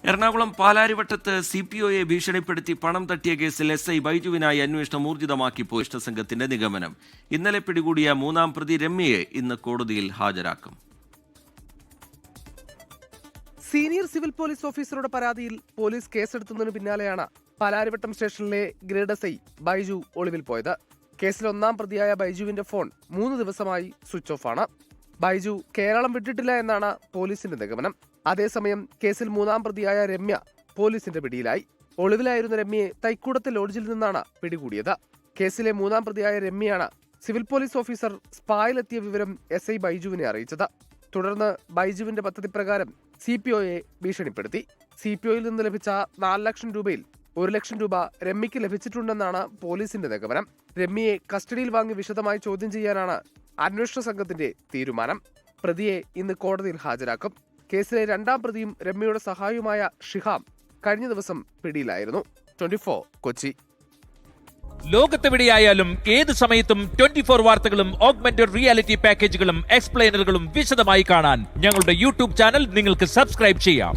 എറണാകുളം പാലാരിവട്ടത്ത് CPOയെ ഭീഷണിപ്പെടുത്തി പണം തട്ടിയ കേസിൽ SI ബൈജുവിനായി അന്വേഷണം ഊർജിതമാക്കി പോലീസ് സംഘത്തിന്റെ നിഗമനം. ഇന്നലെ പിടികൂടിയ മൂന്നാം പ്രതി രമ്യയെ ഇന്ന് കോടതിയിൽ ഹാജരാക്കും. സീനിയർ സിവിൽ പോലീസ് ഓഫീസറുടെ പരാതിയിൽ പോലീസ് കേസെടുത്തതിനു പിന്നാലെയാണ് പാലാരിവട്ടം സ്റ്റേഷനിലെ ഗ്രേഡ് SI ബൈജു ഒളിവിൽ പോയത്. കേസിൽ ഒന്നാം പ്രതിയായ ബൈജുവിന്റെ ഫോൺ 3 ദിവസമായി സ്വിച്ച് ഓഫ് ആണ്. ബൈജു കേരളം വിട്ടിട്ടില്ല എന്നാണ് പോലീസിന്റെ നിഗമനം. അതേസമയം കേസിൽ മൂന്നാം പ്രതിയായ രമ്യ പോലീസിന്റെ പിടിയിലായി. ഒളിവിലായിരുന്ന രമ്യയെ തൈക്കൂടത്തെ ലോഡ്ജിൽ നിന്നാണ് പിടികൂടിയത്. കേസിലെ മൂന്നാം പ്രതിയായ രമ്യയാണ് സിവിൽ പോലീസ് ഓഫീസർ സ്പായിലെത്തിയ വിവരം SI ബൈജുവിനെ അറിയിച്ചത്. തുടർന്ന് ബൈജുവിന്റെ പദ്ധതി പ്രകാരം CPOയെ ഭീഷണിപ്പെടുത്തി. CPOയിൽ നിന്ന് ലഭിച്ച 4 ലക്ഷം രൂപയിൽ 1 ലക്ഷം രൂപ രമ്യയ്ക്ക് ലഭിച്ചിട്ടുണ്ടെന്നാണ് പോലീസിന്റെ നിഗമനം. രമ്യയെ കസ്റ്റഡിയിൽ വാങ്ങി വിശദമായി ചോദ്യം ചെയ്യാനാണ് അന്വേഷണ സംഘത്തിന്റെ തീരുമാനം. പ്രതിയെ ഇന്ന് കോടതിയിൽ ഹാജരാക്കും. കേസിലെ രണ്ടാം പ്രതിയും രമ്യയുടെ സഹായിയുമായ ഷിഹാം കഴിഞ്ഞ ദിവസം പിടിയിലായിരുന്നു. 24 കൊച്ചി. ലോകത്തെവിടെയായാലും ഏത് സമയത്തും 24 വാർത്തകളും ഓഗ്മെന്റഡ് റിയാലിറ്റി പാക്കേജുകളും എക്സ്പ്ലെയിനറുകളും വിശദമായി കാണാൻ ഞങ്ങളുടെ YouTube ചാനൽ നിങ്ങൾക്ക് സബ്സ്ക്രൈബ് ചെയ്യാം.